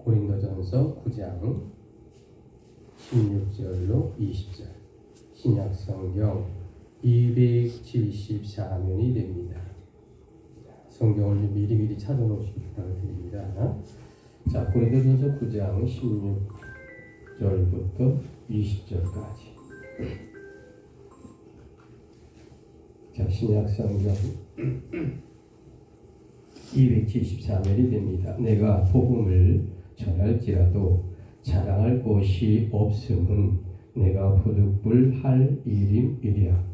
고린도전서 9장 16절로 20절 신약성경 274면이 됩니다. 성경을 미리미리 찾아놓으시기 바랍니다. 자, 고린도전서 9장 16절부터 20절까지. 자, 신약성경 274면이 됩니다. 내가 복음을 전할지라도 자랑할 곳이 없음은 내가 부득불할 일임이랴.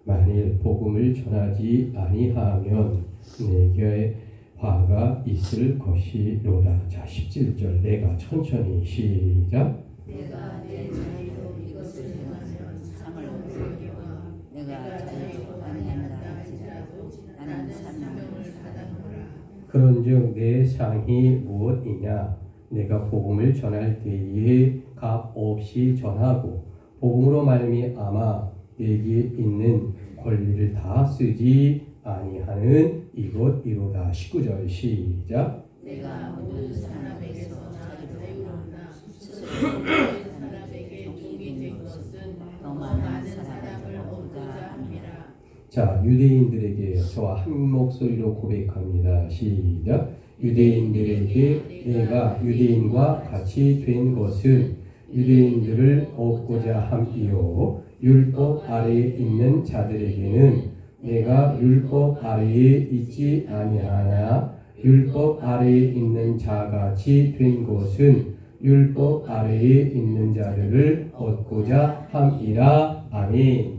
만일 복음을 전하지 아니하면 내게 화가 있을 것이로다. 자, 17절 내가 천천히 시작. 내가 내 자유로 이것을 행하면 상을 얻으려고 내가 자유로 아니한다 할지라도 나는 사명을 사랑하노라. 그런즉 내 상이 무엇이냐? 내가 복음을 전할 때에 값 없이 전하고 복음으로 말미암아 내게 있는 권리를 다 쓰지 아니하는 이것이로다. 19절 시작. 내가 모든 사람에게서 자유로우나 스스로 모든 사람에게 종이 된 것은 더 많은 사람을 얻고자 함이라. 자, 유대인들에게 저와 한 목소리로 고백합니다. 시작. 유대인들에게 내가 유대인과 같이 된 것은 유대인들을 얻고자 함이요 율법 아래에 있는 자들에게는 내가 율법 아래에 있지 아니하나 율법 아래에 있는 자같이 된 것은 율법 아래에 있는 자들을 얻고자 함이라. 아멘.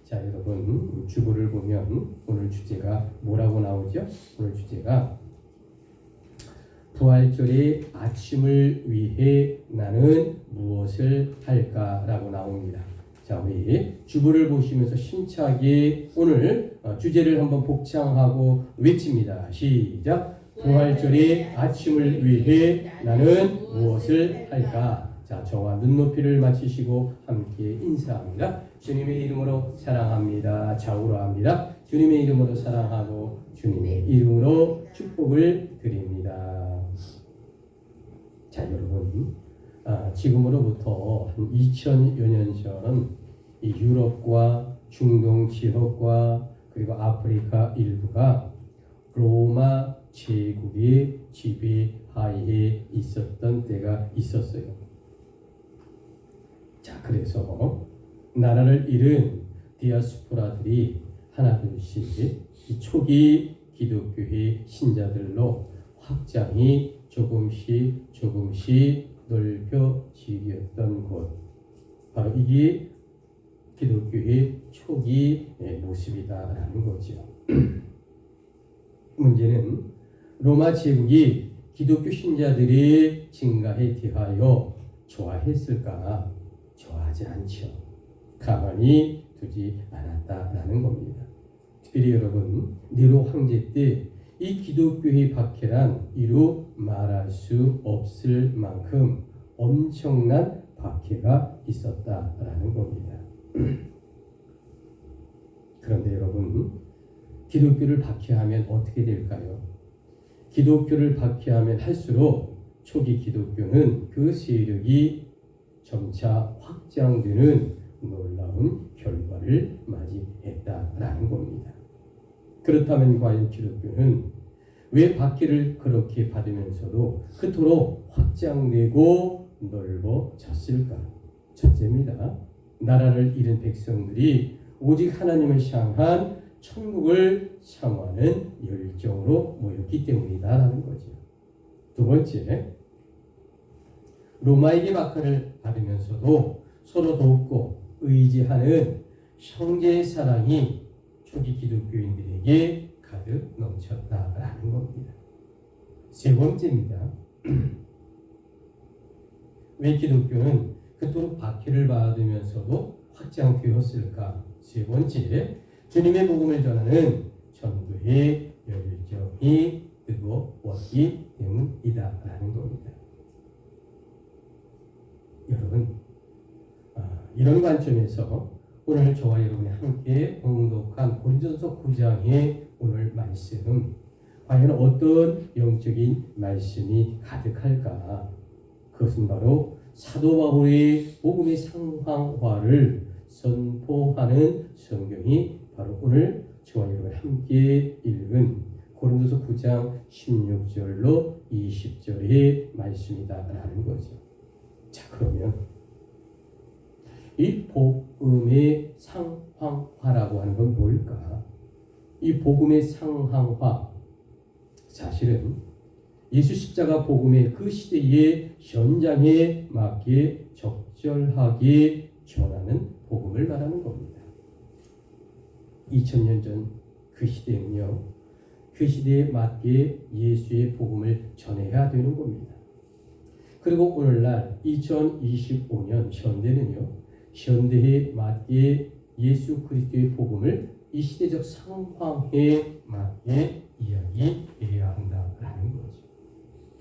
자, 여러분 주보를 보면 오늘 주제가 뭐라고 나오죠? 오늘 주제가 부활절의 아침을 위해 나는 무엇을 할까라고 나옵니다. 자, 우리 주보를 보시면서 심차게 오늘 주제를 한번 복창하고 외칩니다. 시작. 부활절의 아침을 위해 나는 무엇을 할까? 자, 저와 눈높이를 맞추시고 함께 인사합니다. 주님의 이름으로 사랑합니다. 좌우로합니다. 주님의 이름으로 사랑하고 주님의 이름으로 축복을 드립니다. 자, 여러분, 지금으로부터 한 2000여 년 전 이 유럽과 중동 지역과 그리고 아프리카 일부가 로마 제국의 지배하에 있었던 때가 있었어요. 자, 그래서 나라를 잃은 디아스포라들이 하나둘씩 이 초기 기독교의 신자들로 확장이 조금씩 넓혀지었던 곳, 바로 이게 기독교의 초기 모습이다라는 거죠. 문제는 로마 제국이 기독교 신자들의 증가에 대하여 좋아했을까? 좋아하지 않죠. 가만히 두지 않았다라는 겁니다. 특별히 여러분, 네로 황제 때 이 기독교의 박해란 이루 말할 수 없을 만큼 엄청난 박해가 있었다라는 겁니다. 그런데 여러분, 기독교를 박해하면 어떻게 될까요? 기독교를 박해하면 할수록 초기 기독교는 그 세력이 점차 확장되는 놀라운 결과를 맞이했다라는 겁니다. 그렇다면 과연 기독교는 왜 박해를 그렇게 받으면서도 그토록 확장되고 넓어졌을까? 첫째입니다. 나라를 잃은 백성들이 오직 하나님을 향한 천국을 사모하는 열정으로 모였기 때문이다라는 거죠. 두 번째, 로마에게 박해를 받으면서도 서로 돕고 의지하는 형제의 사랑이 초기 기독교인들에게 가득 넘쳤다라는 겁니다. 세 번째입니다. 왜 기독교는 그토록 박해를 받으면서도 확장되었을까? 세 번째, 주님의 복음을 전하는 전도의 열정이 뜨거웠기 때문이다라는 겁니다. 여러분, 이런 관점에서 오늘 저와 여러분이 함께 봉독한 고린도전서 9장의 오늘 말씀, 과연 어떤 영적인 말씀이 가득할까? 그것은 바로 사도 바울의 복음의 상황화를 선포하는 성경이 바로 오늘 저와 여러분 함께 읽은 고린도서 9장 16절로 20절의 말씀이다라는 거죠. 자, 그러면 이 복음의 상황화라고 하는 건 뭘까? 이 복음의 상황화, 사실은 예수 십자가 복음의 그 시대의 현장에 맞게 적절하게 전하는 복음을 말하는 겁니다. 2000년 전 그 시대는요, 그 시대에 맞게 예수의 복음을 전해야 되는 겁니다. 그리고 오늘날 2025년 현대는요, 현대에 맞게 예수 그리스도의 복음을 이 시대적 상황에 맞게 이야기해야 한다라는 거죠.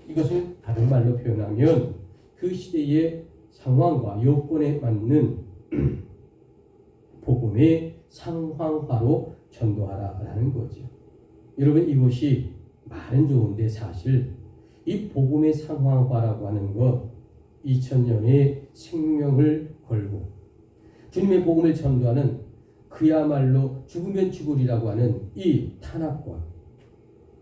이것을 다른 말로 표현하면 그 시대의 상황과 여건에 맞는 복음의 상황화로 전도하라라는 거죠. 여러분, 이것이 말은 좋은데 사실 이 복음의 상황화라고 하는 것 2000년의 생명을 걸고 주님의 복음을 전도하는 그야말로 죽으면 죽으리라고 하는 이 탄압과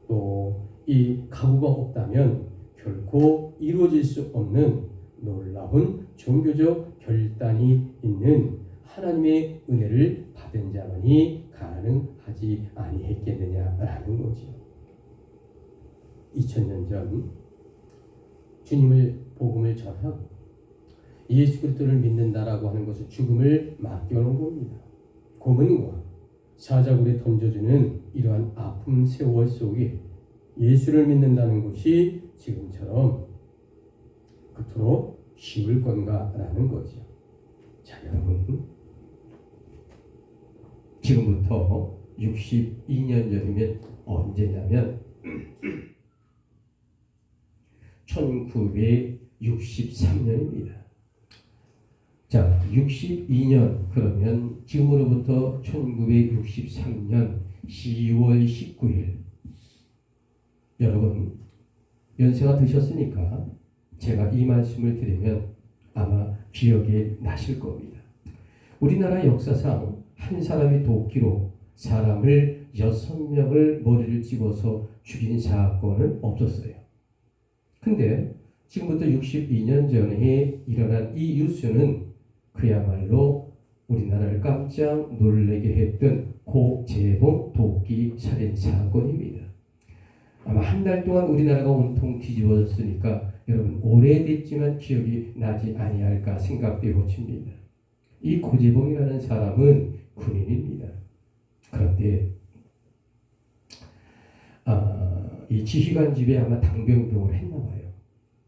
또 이 각오가 없다면 결코 이루어질 수 없는 놀라운 종교적 결단이 있는 하나님의 은혜를 받은 자만이 가능하지 아니했겠느냐라는 거죠. 2000년 전 주님을 복음을 전하고 예수 그리스도를 믿는다라고 하는 것을 죽음을 맡겨놓은 겁니다. 고문과 사자굴에 던져주는 이러한 아픔 세월 속에 예수를 믿는다는 것이 지금처럼 그토록 쉬울 건가라는 거죠. 자, 여러분, 지금부터 62년 전이면 언제냐면 1963년입니다. 자, 62년 그러면 지금으로부터 1963년 10월 19일 여러분 연세가 드셨으니까 제가 이 말씀을 드리면 아마 기억에 나실 겁니다. 우리나라 역사상 한 사람이 도끼로 사람을 6명을 머리를 찍어서 죽인 사건은 없었어요. 근데 지금부터 62년 전에 일어난 이 뉴스는 그야말로 우리나라를 깜짝 놀라게 했던 고재봉 도끼 살인 사건입니다. 아마 한 달 동안 우리나라가 온통 뒤집어졌으니까 여러분 오래됐지만 기억이 나지 아니할까 생각되고 칩니다. 이 고재봉이라는 사람은 군인입니다. 그런데 이 지휘관 집에 아마 당병병을 했나 봐요.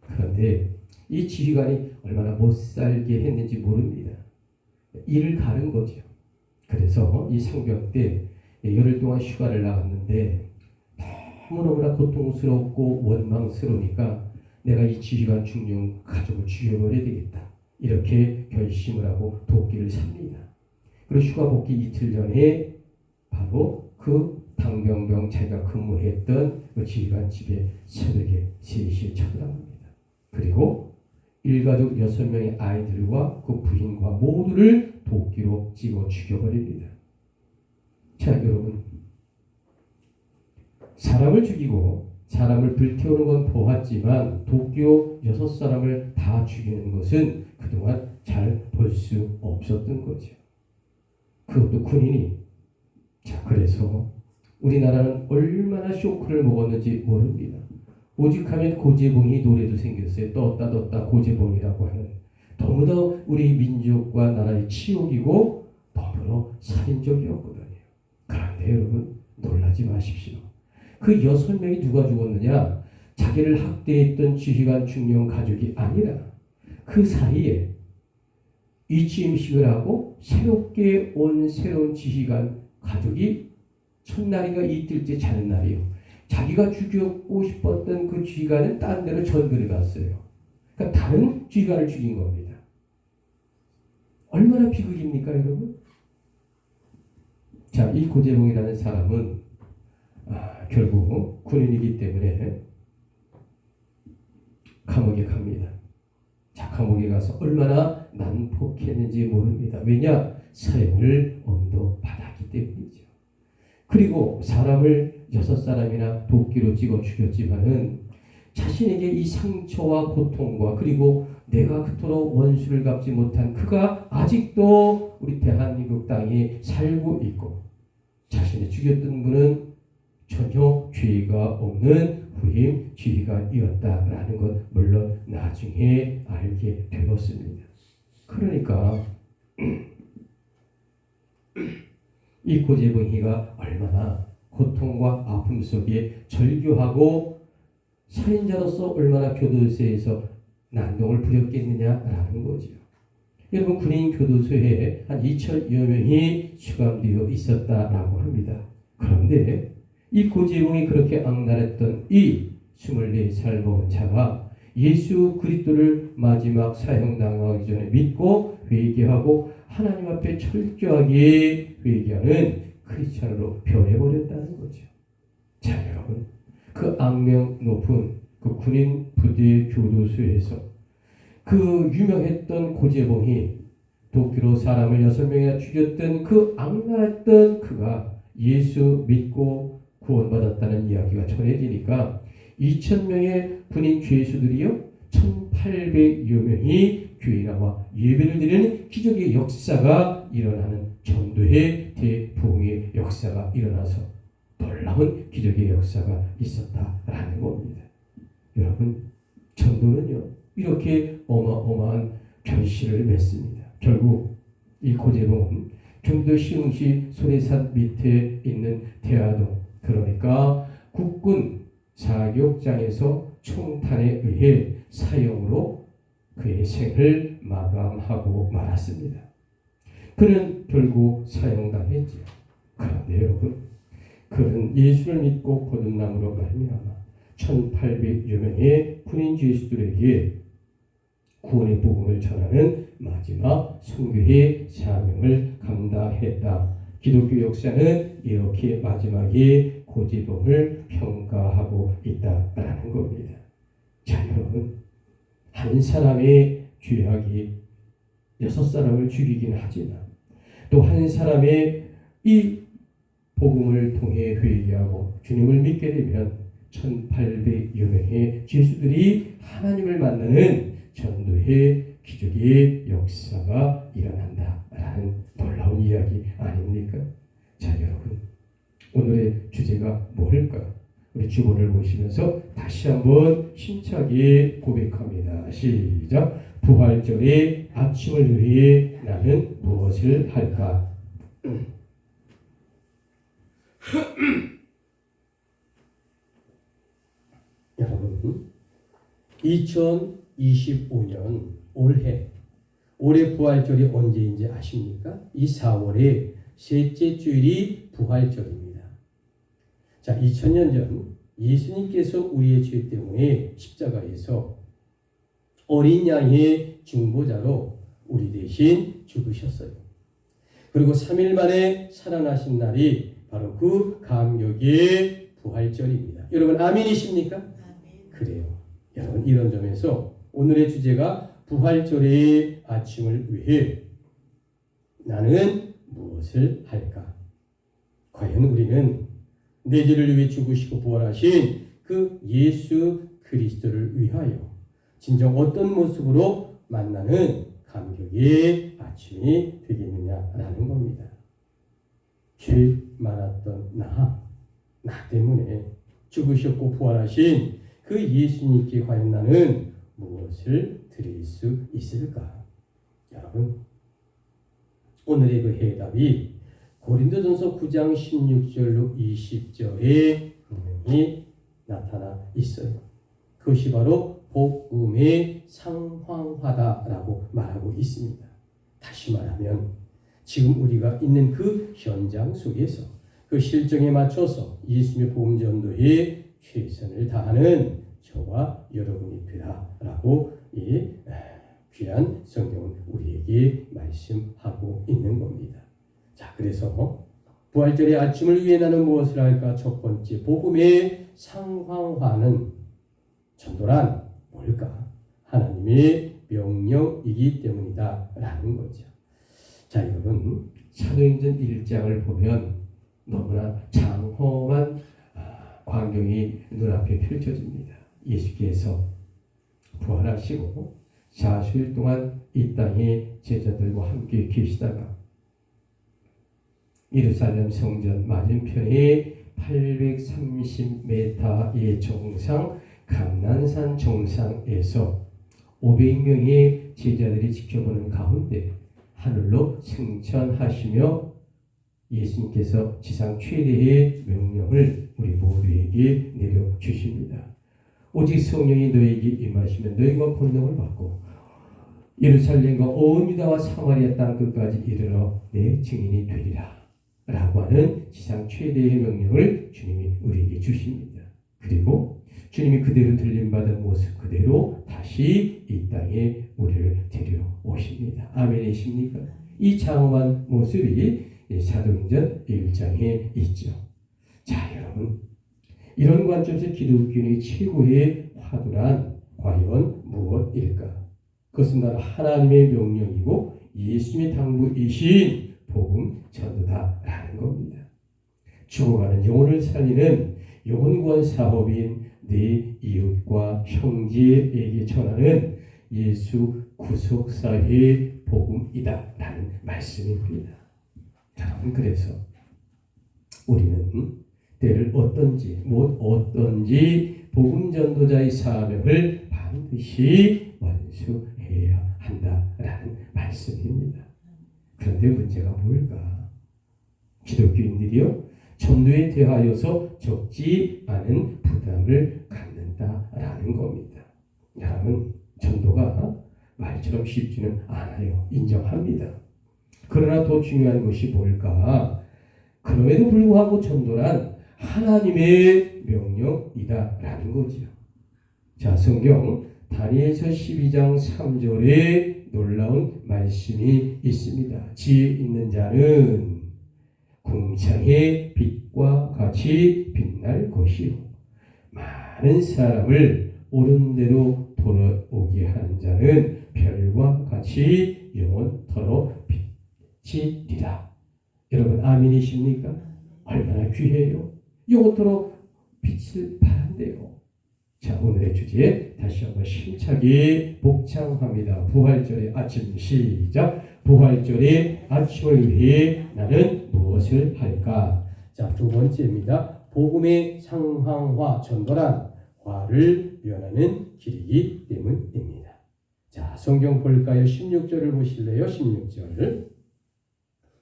그런데 이 지휘관이 얼마나 못살게 했는지 모릅니다. 일을 가른 거죠. 그래서 이 상병 때 열흘 동안 휴가를 나갔는데 너무너무나 고통스럽고 원망스러우니까 내가 이 지휘관 중령 가족을 죽여버려야 되겠다. 이렇게 결심을 하고 도끼를 삽니다. 그리고 휴가 복귀 이틀 전에 바로 그 당병병 자기가 근무했던 그 지휘관 집에 새벽에 3시에 쳐들어갑니다. 그리고 일가족 6명의 아이들과 그 부인과 모두를 도끼로 찍어 죽여버립니다. 자, 여러분, 사람을 죽이고 사람을 불태우는 건 보았지만 도끼로 6사람을 다 죽이는 것은 그동안 잘 볼 수 없었던 거죠. 그것도 군인이. 자, 그래서 우리나라는 얼마나 쇼크를 먹었는지 모릅니다. 오직하면 고재봉이 노래도 생겼어요. 떴다 고재봉이라고 하는. 너무도 우리 민족과 나라의 치욕이고 너무도 살인적이었거든요. 그런데 여러분 놀라지 마십시오. 그 6명이 누가 죽었느냐? 자기를 학대했던 지휘관 중령 가족이 아니라 그 사이에 이 취임식을 하고 새롭게 온 새로운 지휘관 가족이 첫날인가 이틀째 자는 날이요. 자기가 죽이고 싶었던 그 지휘관은 딴 데로 전도를 갔어요. 그러니까 다른 지휘관을 죽인 겁니다. 얼마나 비극입니까, 여러분? 자, 이 고재봉이라는 사람은 결국 군인이기 때문에 감옥에 갑니다. 자, 감옥에 가서 얼마나 난폭했는지 모릅니다. 왜냐? 사형을 언도받았기 때문이죠. 그리고 사람을 6사람이나 도끼로 찍어 죽였지만은 자신에게 이 상처와 고통과 그리고 내가 그토록 원수를 갚지 못한 그가 아직도 우리 대한민국 땅에 살고 있고 자신이 죽였던 분은 전혀 죄가 없는 후임 지휘관이었다라는 것 물론 나중에 알게 되었습니다. 그러니까 이 고재봉이가 얼마나 고통과 아픔 속에 절규하고 살인자로서 얼마나 교도소에서 난동을 부렸겠느냐라는 거죠. 여러분, 군인 교도소에 한 2천여 명이 수감되어 있었다라고 합니다. 그런데 이 고재봉이 그렇게 악랄했던 이 24살 먹은 자가 예수 그리스도를 마지막 사형당하기 전에 믿고 회개하고 하나님 앞에 철저하게 회개하는 크리스찬으로 변해버렸다는 거죠. 자, 여러분, 그 악명 높은 그 군인 부대 교도소에서 그 유명했던 고재봉이 도끼로 사람을 6명이나 죽였던 그 악랄했던 그가 예수 믿고 구원받았다는 이야기가 전해지니까 2,000명의 군인 죄수들이요 1,800여 명이 교회에 나와 예배를 드리는 기적의 역사가 일어나는 전도의 대부흥의 역사가 일어나서 놀라운 기적의 역사가 있었다라는 겁니다. 여러분, 전도는요 이렇게 어마어마한 결실을 맺습니다. 결국 이 고재봉은 경기도 시흥시 소래산 밑에 있는 대하동, 그러니까 국군 사격장에서 총탄에 의해 사형으로 그의 생을 마감하고 말았습니다. 그는 결국 사형당했지요. 그런데 여러분, 그는 예수를 믿고 거듭남으로 말미암아 1,800여 명의 군인 죄수들에게 구원의 복음을 전하는 마지막 선교의 사명을 감당했다. 기독교 역사는 이렇게 마지막에 고재봉을 평가하고 있다라는 겁니다. 자, 여러분, 한 사람의 죄악이 6사람을 죽이긴 하지만 또 한 사람의 이 복음을 통해 회개하고 주님을 믿게 되면 1,800여 명의 죄수들이 하나님을 만나는 전도의 기적의 역사가 일어난다라는 놀라운 이야기 아닙니까? 자, 여러분, 오늘의 주제가 뭘까요? 우리 주보를 보시면서 다시 한번 힘차게 고백합니다. 시작. 부활절의 아침을 위해 나는 무엇을 할까? 여러분, 2025년 올해 부활절이 언제인지 아십니까? 이 4월의 셋째 주일이 부활절입니다. 자, 2000년 전 예수님께서 우리의 죄 때문에 십자가에서 어린 양의 중보자로 우리 대신 죽으셨어요. 그리고 3일 만에 살아나신 날이 바로 그 감격의 부활절입니다. 여러분, 아멘이십니까? 아멘. 그래요. 여러분, 이런 점에서 오늘의 주제가 부활절의 아침을 위해 나는 무엇을 할까? 과연 우리는 내 죄를 위해 죽으시고 부활하신 그 예수 그리스도를 위하여 진정 어떤 모습으로 만나는 감격의 아침이 되겠느냐라는 겁니다. 죄 많았던 나 때문에 죽으셨고 부활하신 그 예수님께 과연 나는 무엇을 드릴 수 있을까? 여러분, 오늘의 그 해답이 고린도전서 9장 16절로 20절에 분명히 나타나 있어요. 그것이 바로 복음의 상황화다라고 말하고 있습니다. 다시 말하면 지금 우리가 있는 그 현장 속에서 그 실정에 맞춰서 예수님의 복음 전도에 최선을 다하는 저와 여러분이 되라라고 이 귀한 성경은 우리에게 말씀하고 있는 겁니다. 자, 그래서 부활절의 아침을 위해 나는 무엇을 할까? 첫 번째, 복음의 상황화는 전도란 뭘까? 하나님의 명령이기 때문이다 라는 거죠. 자, 여러분, 사도행전 1장을 보면 너무나 장엄한 광경이 눈앞에 펼쳐집니다. 예수께서 부활하시고 40일 동안 이 땅에 제자들과 함께 계시다가 예루살렘 성전 맞은편에 830m의 정상 감난산 정상에서 500명의 제자들이 지켜보는 가운데 하늘로 승천하시며 예수님께서 지상 최대의 명령을 우리 모두에게 내려주십니다. 오직 성령이 너에게 임하시면 너희가 권능을 받고 예루살렘과 온 유다와 사마리아 땅 끝까지 이르러 내 증인이 되리라 라고 하는 지상 최대의 명령을 주님이 우리에게 주십니다. 그리고 주님이 그대로 들림받은 모습 그대로 다시 이 땅에 우리를 데려오십니다. 아멘이십니까? 이 장엄한 모습이 사도행전 1장에 있죠. 자, 여러분, 이런 관점에서 기독교인의 최고의 화두란 과연 무엇일까? 그것은 바로 하나님의 명령이고 예수님의 당부이신 복음 전도다라는 겁니다. 죽어가는 영혼을 살리는 영혼구원 사업인 내 이웃과 형제에게 전하는 예수 구속사의 복음이다라는 말씀입니다. 여러분, 그래서 우리는 때를 어떤지 복음 전도자의 사명을 반드시 완수해야 한다라는 말씀입니다. 그런데 문제가 뭘까? 기독교인들이요, 전도에 대하여서 적지 않은 부담을 갖는다라는 겁니다. 여러분, 전도가 말처럼 쉽지는 않아요. 인정합니다. 그러나 더 중요한 것이 뭘까? 그럼에도 불구하고 전도란 하나님의 명령이다라는 거지요. 자, 성경 다니엘서 12장 3절에 놀라운 말씀이 있습니다. 지혜 있는 자는 궁창의 빛과 같이 빛날 것이요 많은 사람을 옳은 대로 돌아오게 하는 자는 별과 같이 영원토록 빛이리라. 여러분, 아멘이십니까? 얼마나 귀해요. 영원토록 빛을 발한대요. 자, 오늘의 주제 다시 한번 힘차게 복창합니다. 부활절의 아침 시작. 부활절의 아침을 위해 나는 무엇을 할까? 자, 두 번째입니다. 복음의 상황화 전도란 화를 면하는 길이기 때문입니다. 자, 성경 볼까요? 16절을 보실래요? 16절.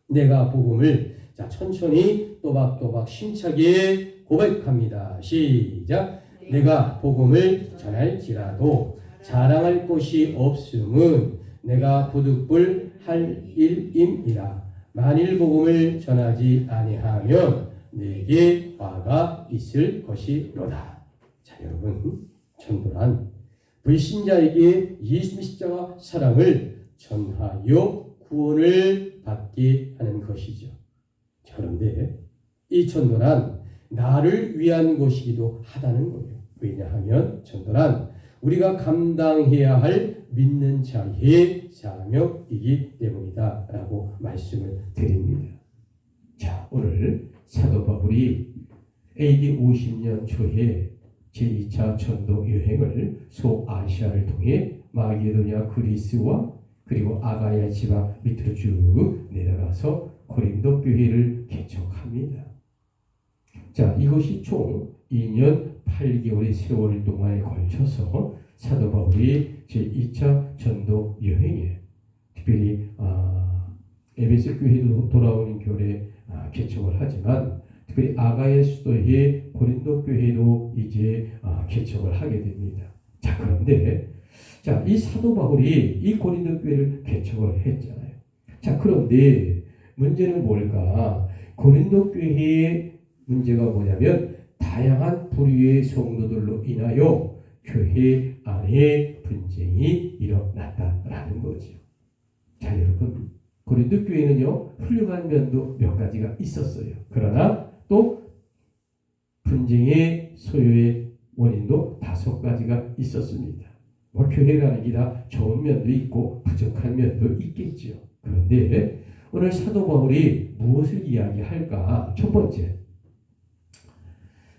내가 복음을 천천히 또박또박 힘차게 고백합니다. 시작. 내가 복음을 전할지라도 자랑할 곳이 없음은 내가 부득불 할 일임이라. 만일 복음을 전하지 아니하면 내게 화가 있을 것이로다. 자, 여러분, 전도란 불신자에게 예수님 십자가 사랑을 전하여 구원을 받게 하는 것이죠. 그런데 이 전도란 나를 위한 것이기도 하다는 거예요. 왜냐하면 전도란 우리가 감당해야 할 믿는 자의 사명이기 때문이다 라고 말씀을 드립니다. 자, 오늘 사도 바울이 AD 50년 초에 제2차 전도 여행을 소아시아를 통해 마게도냐 그리스와 그리고 아가야 지방 밑으로 쭉 내려가서 고린도 교회를 개척합니다. 자, 이것이 총 2년 8개월의 세월 동안에 걸쳐서 사도 바울이 제2차 전도 여행에 특별히 에베소 교회도 돌아오는 교회 개척을 하지만 특별히 아가야 수도의 고린도 교회도 이제 개척을 하게 됩니다. 자, 그런데 자, 이 사도 바울이 이 고린도 교회를 개척을 했잖아요. 자, 그런데 문제는 뭘까? 고린도 교회의 문제가 뭐냐면 다양한 부류의 성도들로 인하여 교회 안에 분쟁이 일어났다라는 거죠. 자, 여러분, 고린도 교회는요 훌륭한 면도 몇 가지가 있었어요. 그러나 또 분쟁의 소요의 원인도 5가지가 있었습니다. 뭐 교회라는 게 다 좋은 면도 있고 부족한 면도 있겠지요. 그런데 오늘 사도 바울이 무엇을 이야기할까? 첫 번째,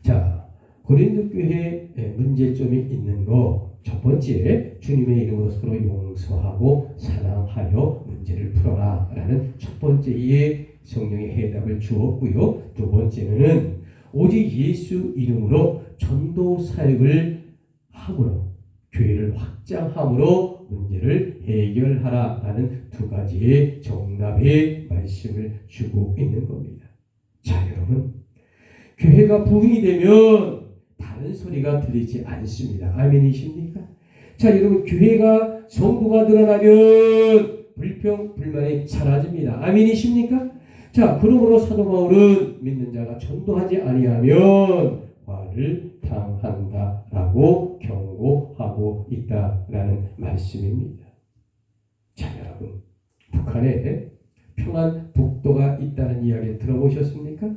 자 고린도 교회에 문제점이 있는 거 첫 번째, 주님의 이름으로 서로 용서하고 사랑하여 문제를 풀어라 라는 첫 번째 이에 성령의 해답을 주었고요. 두 번째는 오직 예수 이름으로 전도 사역을 함으로 교회를 확장함으로 문제를 해결하라 라는 2가지의 정답의 말씀을 주고 있는 겁니다. 자 여러분, 교회가 부흥이 되면 다른 소리가 들리지 않습니다. 아멘이십니까? 자 여러분, 교회가 성도가 늘어나면 불평 불만이 사라집니다. 아멘이십니까? 자 그러므로 사도 바울은 믿는 자가 전도하지 아니하면 화를 당한다라고 경고하고 있다라는 말씀입니다. 자 여러분, 북한에 평안북도가 있다는 이야기 들어보셨습니까?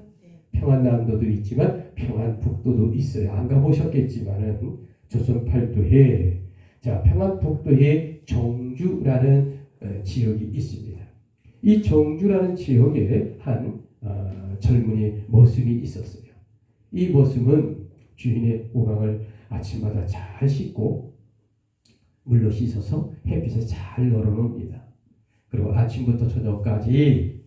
평안남도도 있지만 평안북도도 있어요. 안 가보셨겠지만은 조선 팔도에 자 평안북도에 정주라는 지역이 있습니다. 이 정주라는 지역에 한 젊은이 머슴이 있었어요. 이 머슴은 주인의 오강을 아침마다 잘 씻고 물로 씻어서 햇빛에 잘 널어놓습니다. 그리고 아침부터 저녁까지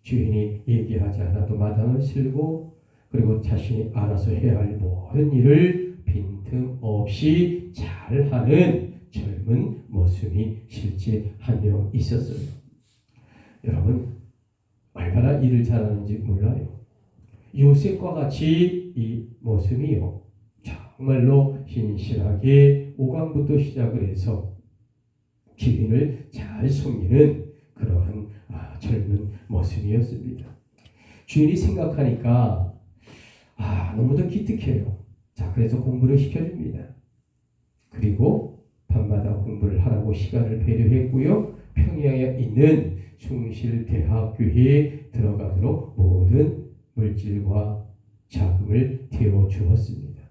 주인이 얘기하지 않아도 마당을 쓸고 그리고 자신이 알아서 해야 할 모든 일을 빈틈없이 잘하는 젊은 머슴이 실제 한 명 있었어요. 여러분, 얼마나 일을 잘하는지 몰라요. 요셉과 같이 이 머슴이요 정말로 신실하게 오강부터 시작을 해서 주인을 잘 섬기는 그러한 젊은 머슴이었습니다. 주인이 생각하니까 너무도 기특해요. 자 그래서 공부를 시켜줍니다. 그리고 밤마다 공부를 하라고 시간을 배려했고요. 평양에 있는 숭실대학교에 들어가도록 모든 물질과 자금을 태워 주었습니다.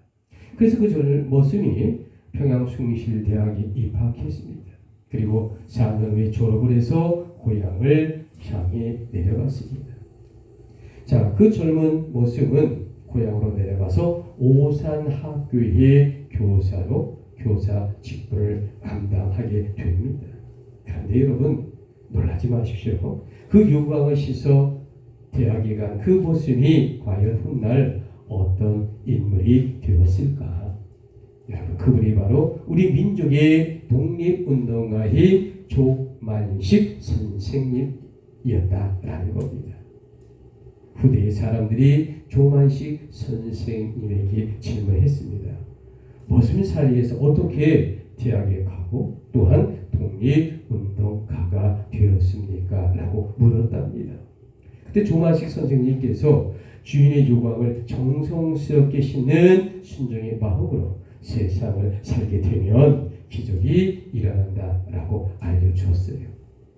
그래서 그 젊은 머슴이 평양 숭실대학에 입학했습니다. 그리고 4년 후에 졸업을 해서 고향을 향해 내려갔습니다. 자, 그 젊은 모습은 고향으로 내려가서 오산학교의 교사로 교사 직분을 감당하게 됩니다. 그런데 여러분 놀라지 마십시오. 그 유광을 씻어 대학에 간 그 모습이 과연 훗날 어떤 인물이 되었을까? 여러분, 그분이 바로 우리 민족의 독립운동가인 조만식 선생님이었다라는 겁니다. 후대의 사람들이 조만식 선생님에게 질문했습니다. 무슨 사이에서 어떻게 대학에 가고 또한 독립운동가가 되었습니까? 라고 물었답니다. 그때 조만식 선생님께서 주인의 요광을 정성스럽게 씻는 순종의 마음으로 세상을 살게 되면 기적이 일어난다라고 알려주었어요.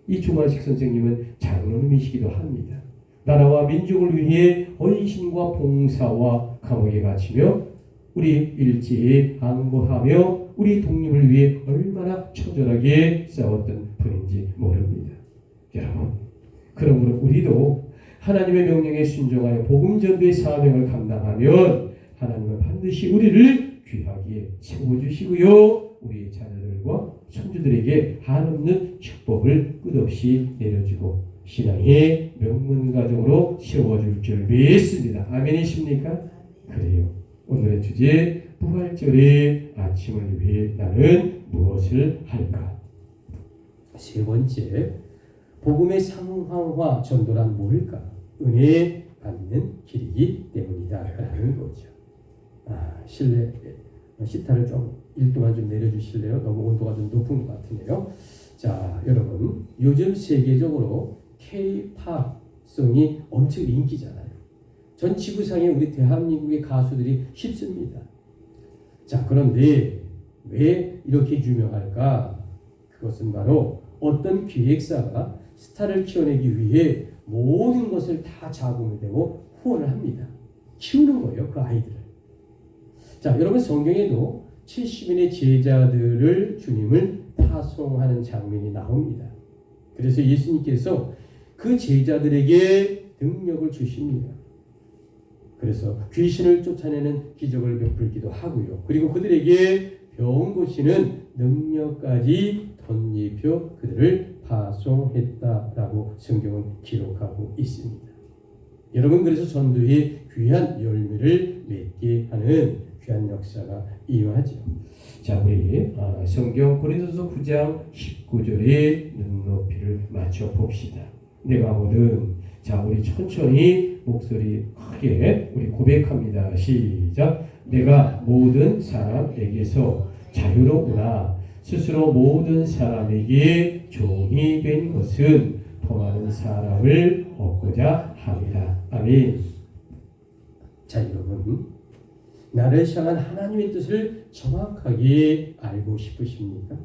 이 조만식 선생님은 장로님이시기도 합니다. 나라와 민족을 위해 헌신과 봉사와 감옥에 갇히며 우리 일제에 항거하며 우리 독립을 위해 얼마나 처절하게 싸웠던 분인지 모릅니다. 여러분, 그러므로 우리도 하나님의 명령에 순종하여 복음 전도의 사명을 감당하면 하나님은 반드시 우리를 귀하게 채워주시고요. 우리 자녀들과 손주들에게 한없는 축복을 끝없이 내려주고 신앙의 명문가정으로 세워줄 줄 믿습니다. 아멘이십니까? 그래요. 오늘의 주제, 부활절의 아침을 위해 나는 무엇을 할까? 세 번째, 복음의 상황화 전도란 뭘까? 은혜 받는 길이기 때문이다 라는 거죠. 실내 시타를 좀 1도만 좀 내려주실래요? 너무 온도가 좀 높은 것 같은데요. 자, 여러분, 요즘 세계적으로 K-팝송이 엄청 인기잖아요. 전 지구상에 우리 대한민국의 가수들이 쉽습니다. 자, 그런데 왜 이렇게 유명할까? 그것은 바로 어떤 기획사가 스타를 키워내기 위해 모든 것을 다 자금을 대고 후원을 합니다. 키우는 거예요, 그 아이들을. 자, 여러분 성경에도 70인의 제자들을 주님을 파송하는 장면이 나옵니다. 그래서 예수님께서 그 제자들에게 능력을 주십니다. 그래서 귀신을 쫓아내는 기적을 베풀기도 하고요. 그리고 그들에게 병 고치는 능력까지 덧입혀 그들을 파송했다라고 성경은 기록하고 있습니다. 여러분, 그래서 전도의 귀한 열매를 맺게 하는 귀한 역사가 일어나죠. 자, 우리 성경 고린도서 9장 19절에 눈높이를 맞춰 봅시다. 내가 오든, 자, 우리 천천히 목소리 크게 우리 고백합니다. 시작. 내가 모든 사람에게서 자유로우나 스스로 모든 사람에게 종이 된 것은 더 많은 사람을 얻고자 합니다. 아멘. 자, 여러분, 나를 향한 하나님의 뜻을 정확하게 알고 싶으십니까?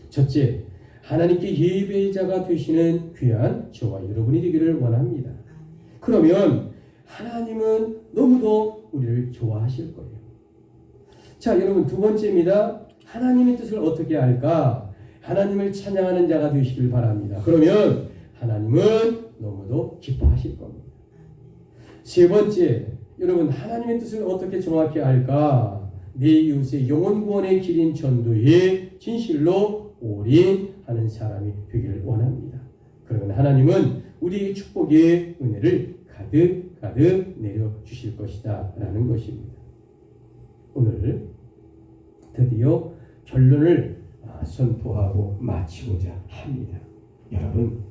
첫째, 하나님께 예배자가 되시는 귀한 저와 여러분이 되기를 원합니다. 그러면 하나님은 너무도 우리를 좋아하실 거예요. 자, 여러분, 두 번째입니다. 하나님의 뜻을 어떻게 알까? 하나님을 찬양하는 자가 되시길 바랍니다. 그러면 하나님은 너무도 기뻐하실 겁니다. 세 번째, 여러분, 하나님의 뜻을 어떻게 정확히 알까? 내 이웃의 영혼 구원의 길인 전도에 진실로 올인하는 사람이 되기를 원합니다. 그러면 하나님은 우리의 축복의 은혜를 가득 내려주실 것이다 라는 것입니다. 오늘 드디어 결론을 선포하고 마치고자 합니다. 여러분,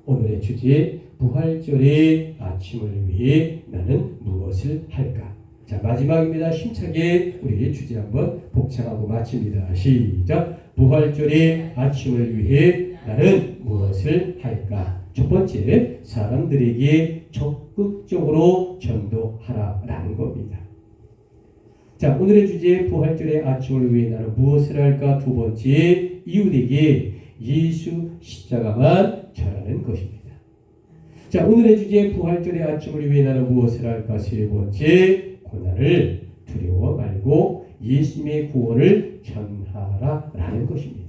오늘의 주제, 부활절의 아침을 위해 나는 무엇을 할까? 자, 마지막입니다. 힘차게 우리 주제 한번 복창하고 마칩니다. 시작. 부활절의 아침을 위해 나는 무엇을 할까? 첫 번째, 사람들에게 적극적으로 전도하라라는 겁니다. 자, 오늘의 주제, 부활절의 아침을 위해 나는 무엇을 할까? 두 번째, 이웃에게 예수 십자가만 전하는 것입니다. 자, 오늘의 주제, 부활절의 아침을 위해 나는 무엇을 할까? 세 번째, 고난을 두려워 말고 예수님의 구원을 전하라라는 것입니다.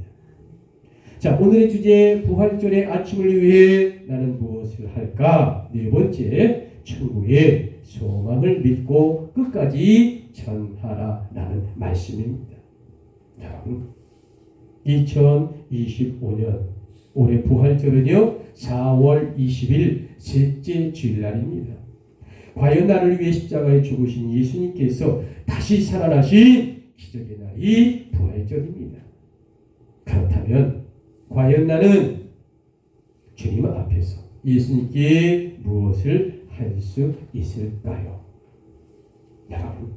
자, 오늘의 주제, 부활절의 아침을 위해 나는 무엇을 할까? 네 번째, 천국의 소망을 믿고 끝까지 전하라라는 말씀입니다. 여러분, 2025년 올해 부활절은요 4월 20일 셋째 주일날입니다. 과연 나를 위해 십자가에 죽으신 예수님께서 다시 살아나신 기적의 날이 부활절입니다. 그렇다면 과연 나는 주님 앞에서 예수님께 무엇을 할 수 있을까요? 여러분,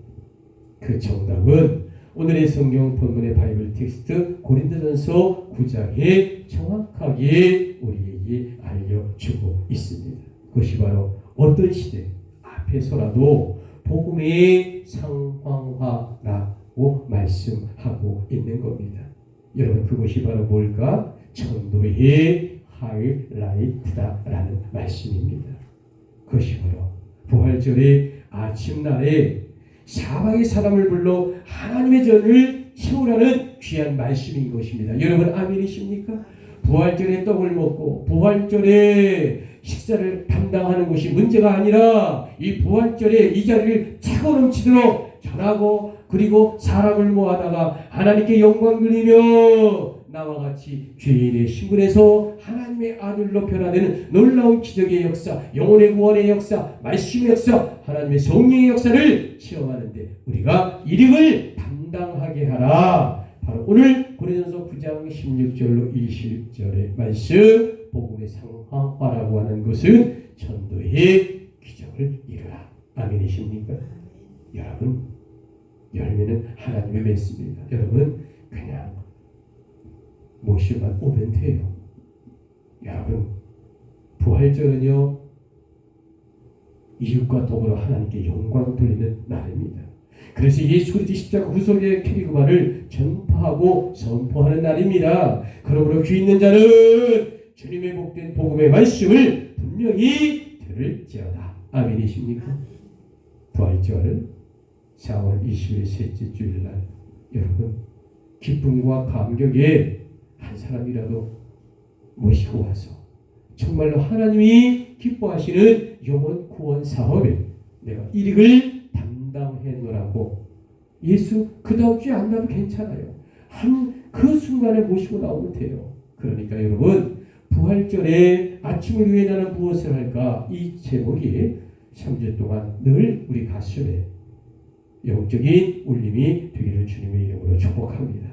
그 정답은 오늘의 성경 본문의 바이블 텍스트 고린도전서 9장에 정확하게 우리에게 알려주고 있습니다. 그것이 바로 어떤 시대 앞에서라도 복음의 상황화라고 말씀하고 있는 겁니다. 여러분, 그것이 바로 뭘까? 전도의 하이라이트다라는 말씀입니다. 그것이 바로 부활절의 아침날에 사방의 사람을 불러 하나님의 전을 채우라는 귀한 말씀인 것입니다. 여러분, 아멘이십니까? 부활절에 떡을 먹고 부활절에 식사를 담당하는 것이 문제가 아니라 이 부활절에 이 자리를 차고 넘치도록 전하고 그리고 사람을 모아다가 하나님께 영광 돌리며 나와 같이 죄인의 신분에서 하나님의 아들로 변화되는 놀라운 기적의 역사, 영혼의 구원의 역사, 말씀의 역사, 하나님의 성령의 역사를 체험하는데 우리가 이름을 담당하게 하라. 바로 오늘 고린도전서 9장 16절로 20절의 말씀, 복음의 상황화라고 하는 것은 전도의 기적을 이루라. 아멘이십니까? 여러분, 열매는 하나님의 맺습니다. 여러분, 그냥 모시만 오면 돼요. 여러분, 부활절은요 이웃과 더불어 하나님께 영광을 돌리는 날입니다. 그래서 예수 그리스도 십자가 후속의 캐리그마를 전파하고 선포하는 날입니다. 그러므로 귀 있는 자는 주님의 복된 복음의 말씀을 분명히 들을지어다. 아멘이십니까? 부활절 4월 20일 셋째 주일날 여러분 기쁨과 감격에 한 사람이라도 모시고 와서 정말로 하나님이 기뻐하시는 영혼 구원 사업에 내가 일익을 담당해놓으라고 예수 그 다음 주에 안 나도 괜찮아요. 그 순간에 모시고 나오면 돼요. 그러니까 여러분 부활절에 아침을 위해 나는 무엇을 할까? 이 제목이 3주 동안 늘 우리 가슴에 영적인 울림이 되기를 주님의 이름으로 축복합니다.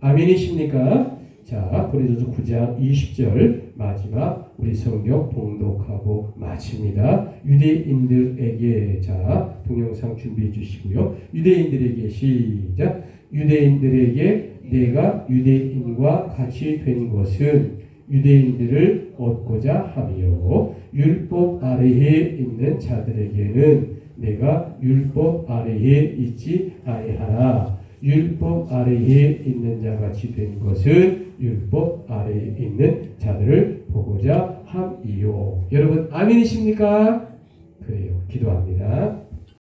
아멘이십니까? 자, 고린도서 9장 20절 마지막 우리 성경 봉독하고 마칩니다. 유대인들에게 자 동영상 준비해 주시고요. 유대인들에게 시작. 유대인들에게 내가 유대인과 같이 된 것은 유대인들을 얻고자 하며 율법 아래에 있는 자들에게는 내가 율법 아래에 있지 아니하나 율법 아래에 있는 자같이 된 것은 율법 아래에 있는 자들을 보고자 함이요. 여러분 아멘이십니까? 그래요. 기도합니다.